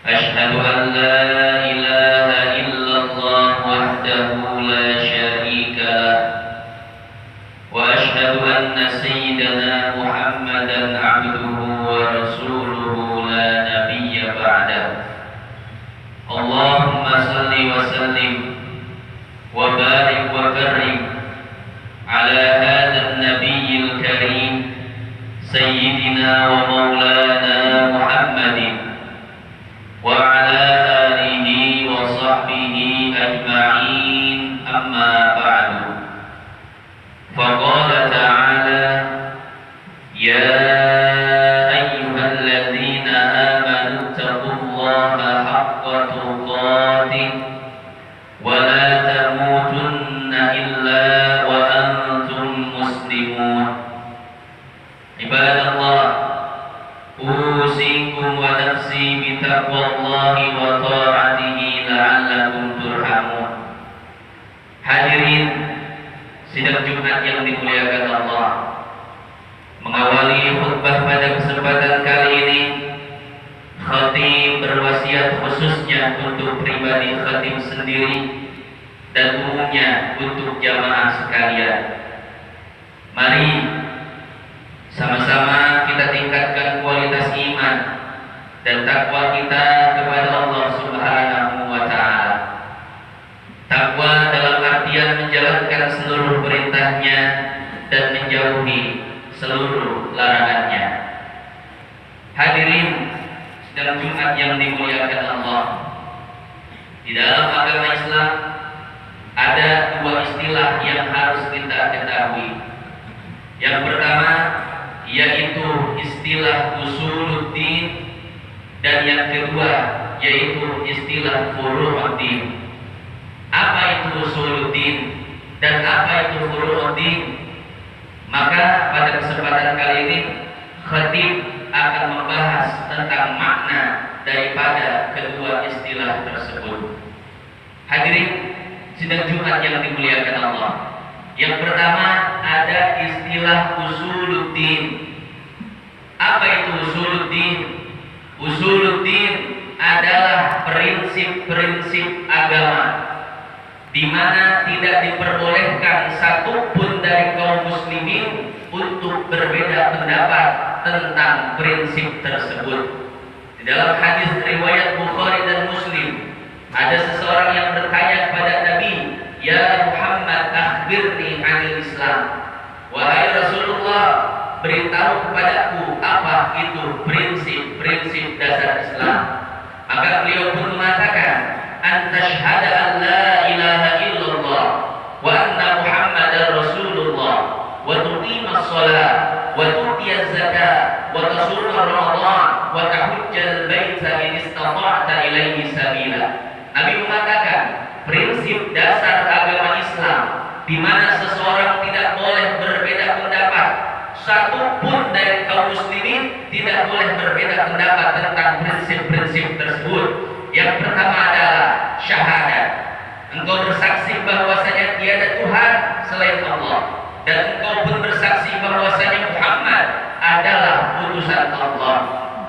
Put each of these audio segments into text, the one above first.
أشهد أن لا إله إلا الله وحده لا شريك له وأشهد أن سيدنا محمدا عبده ورسوله لا نبي بعده. اللهم صل وسلم وبارك وكرم على هذا النبي الكريم سيدنا ومولانا محمد وعلى آله وصحبه أجمعين. أما بعد، فقال تعالى: يا أيها الذين آمنوا اتقوا الله حق تقاته ولا تموتن إلا وأنتم مسلمون. عباد الله، أوصيكم ونفسي بتقوى الله وطاعته لعلكم ترحمون. Hadirin sidang Jumat yang dimuliakan Allah, mengawali khutbah pada kesempatan kali ini, khatib berwasiat khususnya untuk pribadi khatib sendiri dan umumnya untuk jamaah sekalian. Mari sama-sama kita tingkatkan kualitas iman dan takwa kita kepada Allah Subhanahu wa Ta'ala. Takwa dalam artian menjalankan seluruh perintahnya dan menjauhi seluruh larangannya. Hadirin sidang Jumat yang dimuliakan Allah, di dalam agama Islam ada dua istilah yang harus kita ketahui. Yang pertama yaitu istilah usuluddin, dan yang kedua yaitu istilah furu'uddin. Apa itu usuluddin dan apa itu furu'uddin? Maka pada kesempatan kali ini khatib akan membahas tentang makna daripada kedua istilah tersebut. Hadirin sidang Jumat yang dimuliakan Allah, yang pertama ada istilah usuluddin. Apa itu usuluddin? Usuluddin adalah prinsip-prinsip agama di mana tidak diperbolehkan satupun dari kaum muslimin untuk berbeda pendapat tentang prinsip tersebut. Di dalam hadis riwayat Bukhari dan Muslim, ada seseorang yang bertanya kepada Nabi, "Ya Muhammad, akhbirni 'anil Islam." Wahai Rasulullah, beritahu kepadaku apa itu prinsip-prinsip dasar Islam. Maka beliau pun mengatakan, "An tashhada an la ilaha illallah wa anna Muhammadar Rasulullah wa tuqimas shalah wa tu'tiyaz zakah wa tasuma Ramadan wa tahujjal baita in istata'ta ilaihi sabila." Nabi mengatakan prinsip dasar agama Islam di mana seseorang tidak boleh berbeda pendapat, satupun dari kaum muslimin tidak boleh berbeda pendapat tentang prinsip-prinsip tersebut. Yang pertama adalah syahadat. Engkau bersaksi bahwasanya tiada Tuhan selain Allah, dan engkau pun bersaksi bahwasanya Muhammad adalah utusan Allah.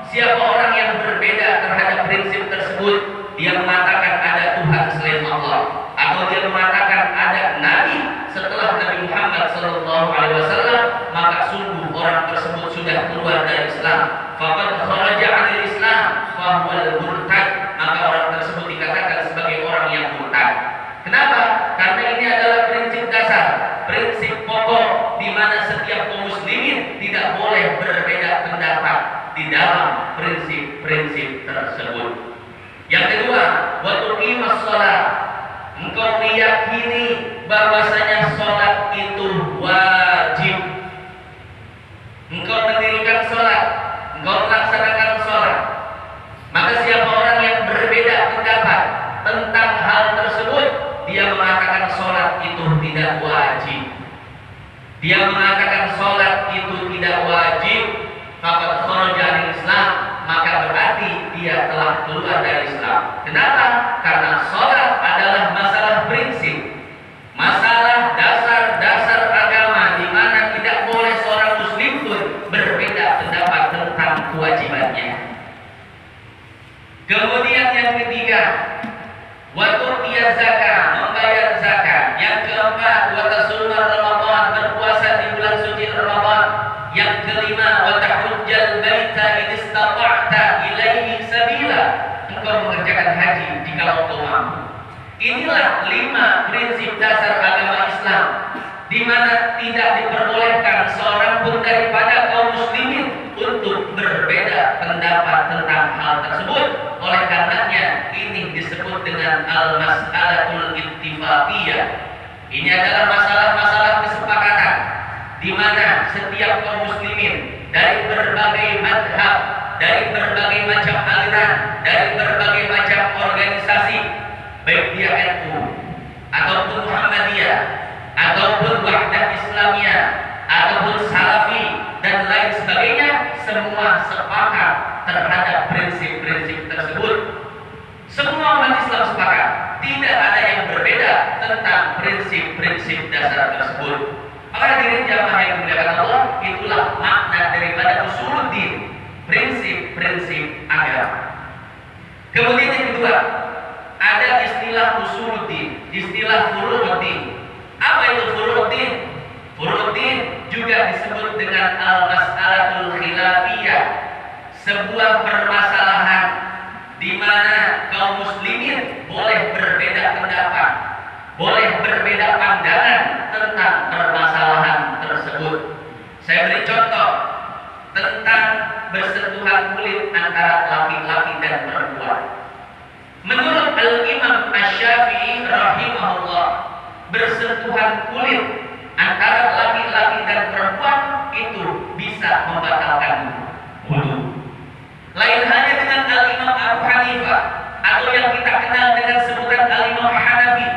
Siapa orang yang berbeda terhadap prinsip tersebut, dia mengatakan ada Tuhan selain Allah, atau dia mengatakan ada Nabi setelah Nabi Muhammad SAW, maka sungguh orang tersebut sudah keluar dari Islam. Faqad kharaja 'anil Islam fa huwal murtad. Maka orang tersebut dikatakan sebagai orang yang murtad. Kenapa? Karena ini adalah prinsip dasar, prinsip pokok di mana setiap kaum muslimin tidak boleh berbeda pendapat di dalam prinsip-prinsip tersebut. Yang kedua, wa tuqimas shalah. Engkau meyakini bahwasanya salat itu wajib. Engkau mendirikan salat, engkau melaksanakan salat. Maka siapa orang yang berbeda pendapat tentang hal tersebut, dia mengatakan salat itu tidak wajib. Dia mengatakan salat itu tidak wajib, faqad kharaja 'anil Islam, maka berarti dia telah keluar dari Islam. Kenapa? Karena salat adalah masalah prinsip, masalah dasar-dasar agama di mana tidak boleh seorang muslim pun berbeda pendapat tentang kewajibannya. Kemudian yang ketiga, wa tu'tiya zakat, membayar zakat. Yang keempat, wa tasuma Ramadan, berpuasa di bulan suci Ramadan. Yang kelima, wa tahujjal baita in istata'ta ilaihi sabila, engkau mengerjakan haji jika engkau mampu. Inilah 5 prinsip dasar agama Islam, di mana tidak diperbolehkan seorang pun daripada kaum muslimin untuk berbeda pendapat tentang hal tersebut. Oleh karenanya ini disebut dengan al-mas'alatul ittifaqiyah. Ini adalah masalah-masalah kesepakatan di mana setiap kaum muslimin dari berbagai madhab, dari berbagai macam aliran, dari berbagai macam organisasi, baik dia NU ataupun Muhammadiyah ataupun Wahdah Islamiyah ataupun Salafi dan lain sebagainya, semua sepakat terhadap prinsip-prinsip tersebut. Semua umat Islam sepakat, tidak ada yang berbeda tentang prinsip-prinsip dasar tersebut. Maka hadirin jamaah yang dimuliakan Allah, itulah makna daripada usuluddin, prinsip-prinsip agama. Kemudian yang kedua, ada istilah usuluddin, istilah furu'uddin. Apa itu furu'uddin? Furu'uddin juga disebut dengan al-mas'alatul khilafiyah, sebuah permasalahan di mana kaum muslimin boleh berbeda pendapat, boleh berbeda pandangan tentang permasalahan tersebut. Saya beri contoh tentang bersentuhan kulit antara laki-laki dan perempuan. Menurut Al-Imam Asy-Syafi'i rahimahullah, bersentuhan kulit antara laki-laki dan perempuan itu bisa membatalkan wudu. Lain halnya dengan Al-Imam Abu Hanifah, atau yang kita kenal dengan sebutan Al-Imam Hanafi.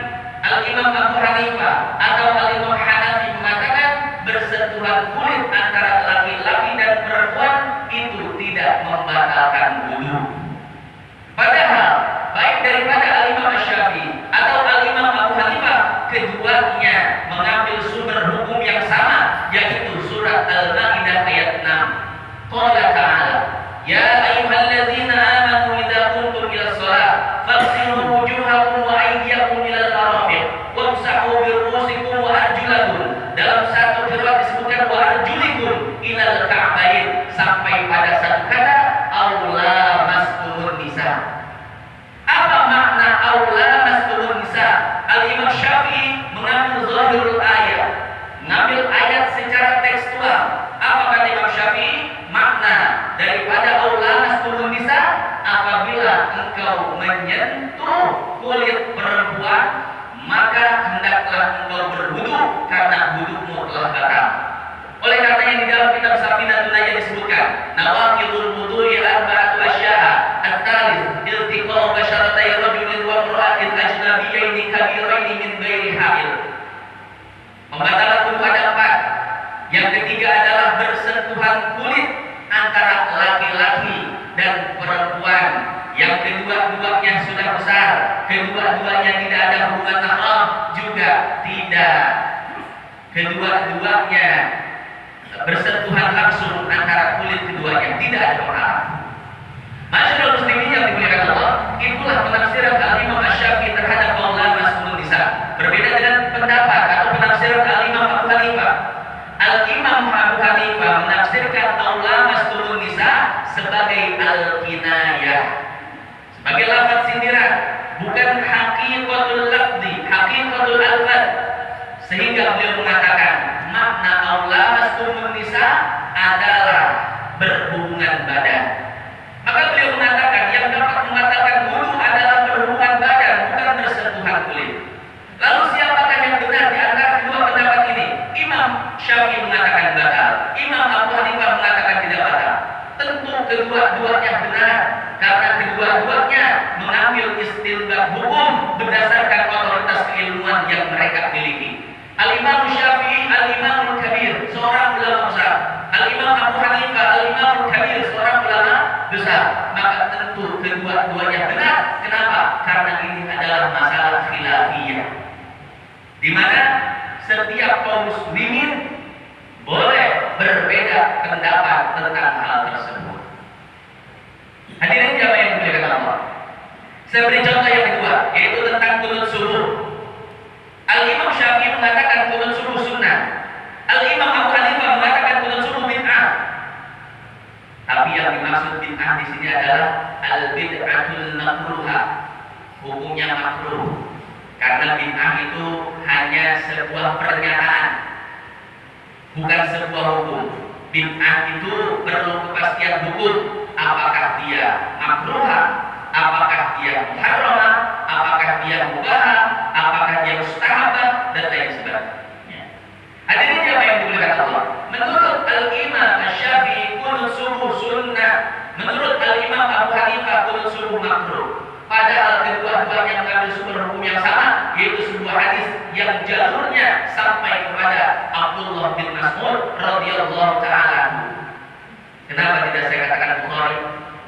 Al-Imam Abu Hanifah atau Al-Imam Hanafi mengatakan bersentuhan kulit antara laki-laki dan perempuan itu tidak membatalkan wudu. Padahal baik daripada Al-Imam Asy-Syafi'i atau Al-Imam Abu Hanifah, keduanya mengambil sumber hukum yang sama, yaitu surat Al-Maidah ayat 6. Qala ta'ala, ya ayyuhalladzina amanu idza qumtum ilas shalah faghsilu wujuhakum wa aydiyakum ilal marafiq wamsahu bi ru'usikum wa arjulakum. Dalam satu riwayat disebutkan wa arjulikum ilal ka'bain, sampai pada satu kata aula mas'ulun nisa. Apa makna aula mas'ulun nisa? Al-Imam Syafi'i mengambil zahirul ayat, mengambil ayat secara tekstual. Apa kata Imam Syafi'i? Makna daripada aula mas'ulun nisa, apabila engkau menyentuh kulit perempuan, maka hendaklah engkau berwudu karena wudumu telah batal. Oleh karenanya di dalam kitab Safinatun Najah disebutkan nawaqidul wudu'i arba'atu asya'a. At-thalits iltiqa'u basyaratai rajulin wa imra'atin ajnabiyyaini kabiraini min ghairi ha'il. Pembatalan wudu ada 4. Yang ketiga adalah bersentuhan kulit antara laki-laki dan perempuan. Yang kedua-duanya sudah besar, kedua-duanya tidak ada hubungan mahram, juga tidak. Kedua-duanya bersentuhan langsung antara kulit keduanya, tidak ada mahram. Masyaallah muslimin yang dimuliakan Allah, itulah penafsiran Al-Imam Asy-Syafi'i terhadap aula mas'ulun nisa. Berbeda dengan pendapat atau penafsiran Al-Imam Abu Hanifah. Al-Imam Abu Hanifah menafsirkan aula mas'ulun nisa sebagai al-kinayah, sebagai lafaz sindiran, bukan haqiqatul lafzi, haqiqatul alfaz. Sehingga beliau mengatakan makna aula mas'ulun nisa adalah berhubungan badan. Maka beliau mengatakan yang dapat membatalkan wudu adalah berhubungan badan, bukan bersentuhan kulit. Lalu siapakah yang benar di antara kedua pendapat ini? Imam Syafi'i mengatakan batal, Imam Abu Hanifah mengatakan tidak batal. Tentu kedua-duanya benar, karena kedua-duanya mengambil istinbat hukum berdasarkan otoritas keilmuan yang mereka miliki. Al-Imam Syafi'i al-Imamul Kabir, seorang ulama besar. Al-Imam Abu Hanifah al-Imamul Kabir, seorang ulama besar. Maka tentu kedua-duanya benar. Kenapa? Karena ini adalah masalah khilafiyah, di mana setiap kaum muslimin boleh berbeda pendapat tentang hal tersebut. Hadirin jamaah yang dimuliakan Allah, Saya beri contoh yang kedua, yaitu tentang kunut subuh. Al-Imam Syafi'i mengatakan kunut subuh sunnah. Al-Imam Abu Hanifah mengatakan kunut subuh bid'ah. Tapi yang dimaksud bid'ah di sini adalah al-bid'atul makruhah. Hukumnya makruh. Karena bid'ah itu hanya sebuah pernyataan, bukan sebuah hukum. Bid'ah itu perlu kepastian hukum. Apakah dia makruhah? Apakah dia muharramah? Apakah dia mubahah? Apakah dia mustahabah? Dan lain sebagainya. Hadirin jamaah yang dimuliakan Allah. Menurut Al-Imam Asy-Syafi'i kunut subuh sunnah. Menurut Al-Imam Abu Hanifah kunut subuh makruh. Padahal kedua-duanya mengambil sumber hukum yang sama, yaitu sebuah hadis yang jalurnya sampai kepada Abdullah bin Mas'ud radhiyallahu taala. Kenapa tidak saya katakan Bukhari,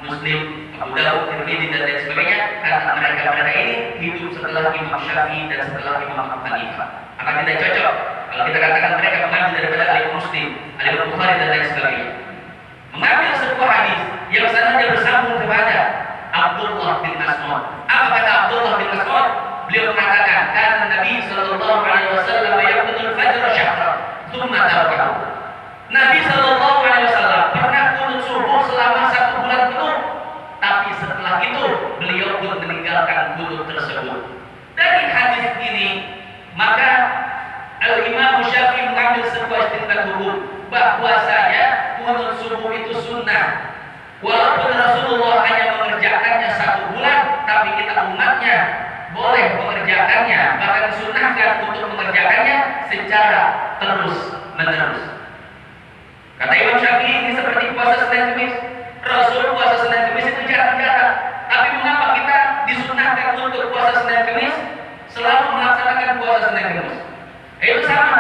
Muslim, Abu Dawud, Tirmidzi dan lain sebagainya? Karena mereka ini hidup setelah Imam Syafi'i dan setelah Imam Abu Hanifah. Maka tidak cocok kalau kita katakan mereka mengambil daripada Al-Imam Muslim, Al-Imam Bukhari dan lain sebagainya. Mengambil sebuah hadis yang sanadnya bersambung kepada Abdullah bin Mas'ud. Apa kata Abdullah bin Mas'ud? Beliau mengatakan, "Kana Nabi sallallahu alaihi wasallam yaqnul fajr syahra, tsumma tarakahu." Nabi sallallahu alaihi wasallam pernah kunut subuh selama 1 bulan penuh, tapi setelah itu beliau pun meninggalkan kunut tersebut. Dari hadis ini, maka Al-Imam Syafi'i mengambil sebuah istinbat hukum bahwasanya kunut subuh itu sunnah. Walaupun Rasulullah hanya mengerjakannya 1 bulan, tapi kita umatnya boleh mengerjakannya, bahkan sunnahkan untuk mengerjakannya secara terus-menerus. Kata Imam Syafi'i, ini seperti puasa Senin Kemis. Rasul puasa Senin Kemis itu jarang-jarang, tapi mengapa kita disunnahkan untuk puasa Senin Kemis selalu melaksanakan puasa Senin Kemis? Itu sama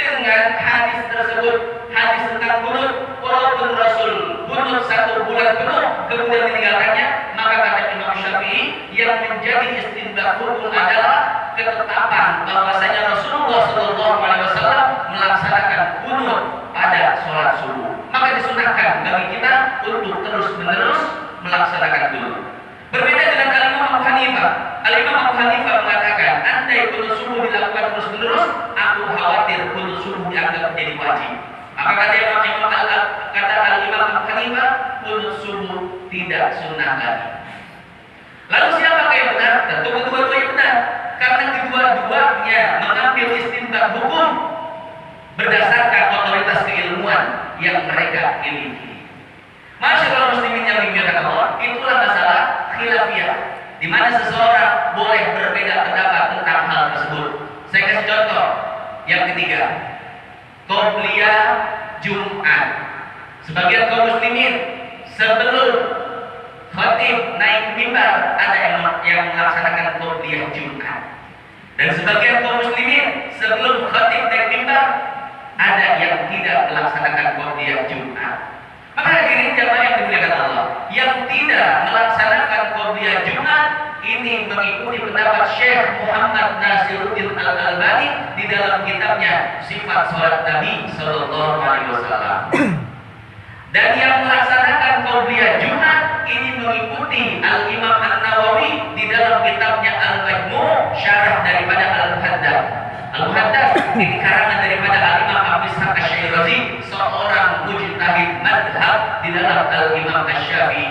dengan hadis tersebut, hadis tentang kunut. Walaupun Rasul kunut 1 bulan penuh kemudian meninggalkannya, maka kata Imam Syafi'i yang menjadi istinbat hukum adalah ketetapan bahwasanya Rasulullah SAW melaksanakan kunut pada sholat subuh. Maka disunahkan bagi kita untuk terus-menerus melaksanakan kunut. Berbeda dengan Al-Imam Abu Hanifah. Al-Imam Abu Hanifah mengatakan, andai kunut subuh dilakukan terus-menerus, aku khawatir kunut subuh dianggap menjadi wajib. Maka kata Al-Imam Abu Hanifah, kunut subuh tidak sunnah lagi. Lalu siapakah yang benar? Tentu kedua-duanya benar, karena kedua-duanya mengambil istinbat hukum berdasarkan otoritas keilmuan yang mereka miliki. Masyaallah muslimin yang dimuliakan Allah, itulah masalah khilafiyah, di mana seseorang boleh berbeda pendapat tentang hal tersebut. Saya kasih contoh yang ketiga, qobliyah Jumat. Sebagian kaum muslimin sebelum khatib naik mimbar ada yang melaksanakan qobliyah Jumat. Dan sebagian kaum muslimin sebelum khatib naik mimbar ada yang tidak melaksanakan qobliyah Jumat. Maka hadirin jamaah yang dimuliakan Allah, yang tidak melaksanakan qobliyah Jumat ini mengikuti pendapat Syekh Muhammad Nasiruddin Al-Albani di dalam kitabnya Sifat Salat Nabi Sallallahu Alaihi Wasallam. Dan yang melaksanakan qobliyah Jumat ini mengikuti Al-Imam An-Nawawi di dalam kitabnya Al-Majmu' syarah daripada Al-Muhaddats. Al-Muhaddats ini karangan daripada Al-Imam Abu Ishaq Asy-Syirazi, seorang mujtahid madhab di dalam Al-Imam Asy-Syafi'i.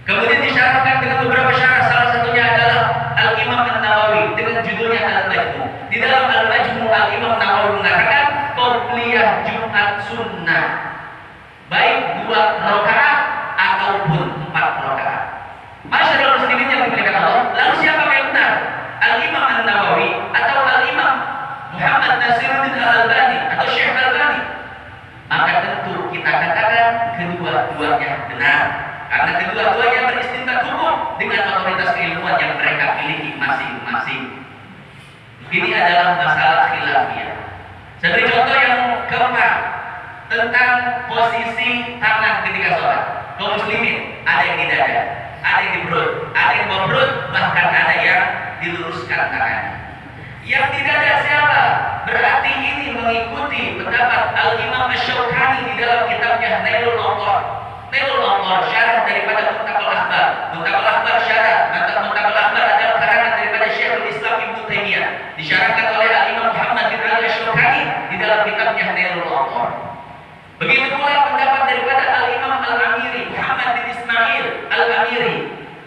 Kemudian disyarahkan dengan beberapa syarah, salah satunya adalah Al-Imam An-Nawawi dengan judulnya Al-Majmu'. Di dalam Al-Majmu' Al-Imam Nawawi mengatakan qobliyah Jumat sunnah, baik 2 rakaat ataupun 4 rakaat. Masyaallah muslimin yang dimuliakan Allah, lalu siapa yang benar? Al-Imam An-Nawawi atau Al-Imam Muhammad Nasiruddin Al-Albani atau Syekh Al-Albani? Maka tentu kita katakan kedua-duanya benar, karena kedua-duanya beristinbat hukum dengan otoritas keilmuan yang mereka miliki masing-masing. Ini adalah masalah khilafiyah. Saya beri contoh yang keempat tentang posisi tangan ketika sholat. Kaum muslimin ada yang di dada, ada yang di perut, ada yang di bawah perut, bahkan ada yang diluruskan tangannya. Yang di dada siapa? Berarti ini mengikuti pendapat Al-Imam Asy-Syaukani di dalam kitabnya Nailul Awtar. Nailul Awtar syarah daripada Muntakal Akhbar. Muntakal Akhbar syarah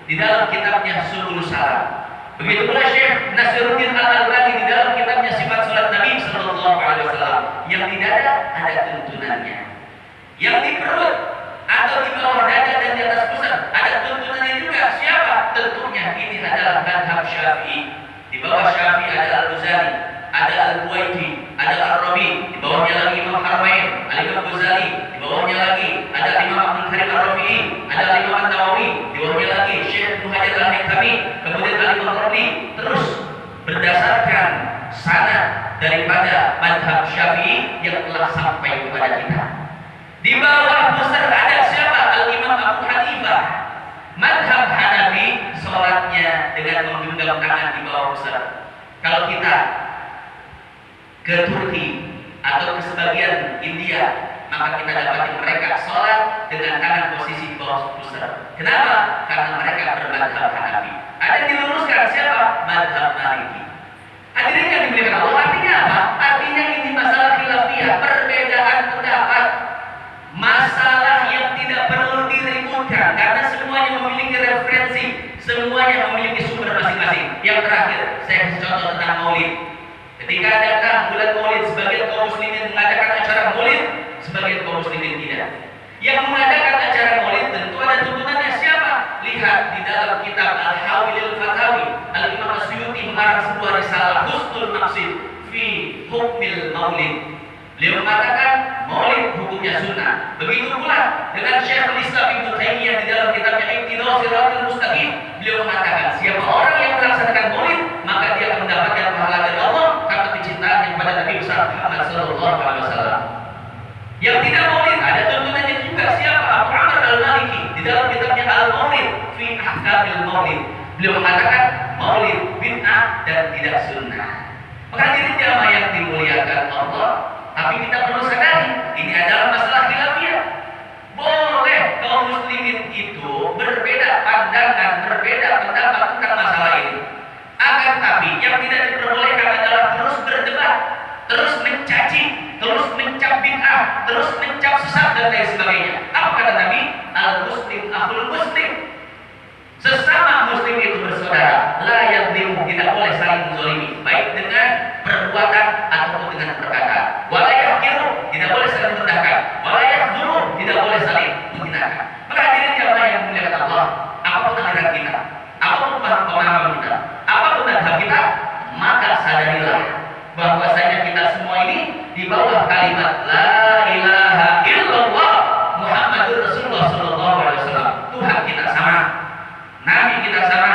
di dalam kitabnya Subul Salam. Begitu pula Syekh Nasiruddin Al-Albani di dalam kitabnya Sifat Salat Nabi Sallallahu Alaihi Wasallam. Yang di dada ada tuntunannya, yang di perut atau di bawah dada dan di atas pusat ada tuntunannya juga. Siapa? Tentunya ini adalah madhab Syafi'i. Di bawah Syafi'i ada Al-Ghazali, ada Al-Buwaiti, ada Ar-Rabi, di bawahnya lagi Imam Haramain, Al-Imam Ghazali, di bawahnya lagi ada Imam Abdul Karim Ar-Rafi'i, ada Imam An-Nawawi, di bawahnya lagi Syekh Ibnu Hajar Al-Haytami, kemudian Al-Imam Ar-Rabi. Terus berdasarkan sanad daripada madhab Syafi'i yang telah sampai kepada kita. Di bawah pusat ada siapa? Al-Imam Abu Hanifah. Madhab Hanafi sholatnya dengan menggenggam tangan di bawah pusat. Kalau kita ke Turki atau ke sebagian India, maka kita dapati mereka sholat dengan tangan posisi di bawah pusat. Kenapa? Karena mereka bermadhab Hanafi. Ada yang diluruskan siapa? Madhab Maliki. Hadirin yang dimuliakan Allah, artinya apa? Artinya ini masalah khilafiyah, perbedaan pendapat, masalah yang tidak perlu diributkan karena semuanya memiliki referensi, semuanya memiliki sumber masing-masing. Yang terakhir, saya kasih contoh tentang Maulid. Ketika datang bulan Maulid, sebagian kaum muslimin mengadakan acara Maulid, sebagian kaum muslimin tidak. Yang mengadakan acara Maulid tentu ada tuntunannya. Siapa? Lihat di dalam kitab Al-Hawilil Fatawi, Al-Imam Asyuti mengarang sebuah risalah Husnul Maqsid fi Hukmil Maulid. Beliau mengatakan Maulid hukumnya sunnah. Begitu pula dengan Syekhul Islam Ibnu Taimiyah di dalam kitabnya Iqtidau Shiratal Mustaqim. Beliau mengatakan siapa orang yang melaksanakan Maulid maka dia akan mendapatkan pahala dari Allah karena kecintaannya kepada Nabi besar Muhammad sallallahu alaihi wasallam. Yang tidak Maulid ada tuntunannya juga. Siapa? Abu Amr Al-Maliki di dalam kitabnya Al-Maulid fi Ahkamil Maulid. Beliau mengatakan Maulid bid'ah dan tidak sunnah. Maka hadirin jamaah yang dimuliakan Allah, tapi kita perlu sadari ini adalah masalah khilafiyah. Boleh kaum muslimin itu berbeda pandangan, berbeda pendapat tentang masalah ini. Akan tapi yang tidak diperbolehkan adalah terus berdebat, terus mencaci, terus mencap bid'ah, terus mencap sesat dan lain sebagainya. Apa kata Nabi? Al-Muslim akhul Muslim. Sesama muslim itu bersaudara, la yadhlimu, tidak boleh saling menzalimi, baik dengan perbuatan ataupun dengan perkataan. Wala yahqiru, tidak boleh saling merendahkan. Wala yahdhuru, tidak boleh saling menghinakan. Maka hadirin jamaah yang dimuliakan Allah, apapun aliran kita, apapun pemahaman kita, apapun madhab kita, maka sadarilah bahwasanya kita semua ini di bawah kalimat la ilaha illallah Muhammadur Rasulullah sallallahu alaihi wasallam. Tuhan kita sama, Nabi kita sama,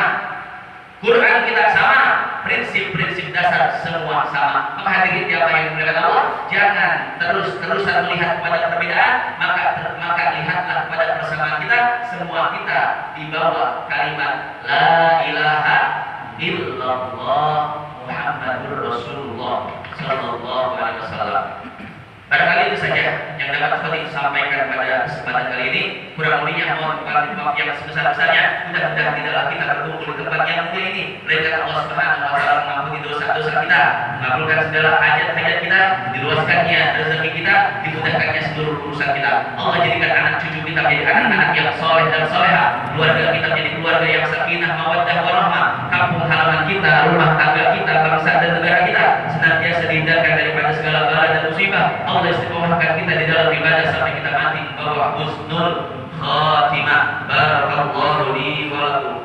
Quran kita sama, prinsip-prinsip dasar semua sama. Maka hadirin jamaah yang dimuliakan Allah, jangan terus-terusan melihat kepada perbedaan, maka lihatlah kepada persamaan kita. Semua kita di bawah kalimat la ilaha illallah Muhammadur Rasulullah sallallahu alaihi wasallam. Barangkali itu saja yang dapat Khatib sampaikan pada kesempatan kali ini. Kurang lebihnya mohon maaf yang sebesar-besarnya. Mudah-mudahan tidaklah kita berkumpul di tempat yang mulia ini, melainkan Allah Subhanahu wa taala mengampuni dosa-dosa kita, mengabulkan segala hajat-hajat kita, diluaskannya rezeki kita, dimudahkannya seluruh urusan kita. Allah jadikan anak cucu kita menjadi anak-anak yang soleh dan soleha, keluarga kita menjadi keluarga yang sakinah, mawaddah, warahmah, kampung halaman kita, rumah tangga kita, bangsa dan negara kita senantiasa dihindarkan daripada segala bala dan musibah. Allah istiqomahkan kita di dalam ibadah sampai kita mati membawa husnul khatimah. Barakallahu li wa lakum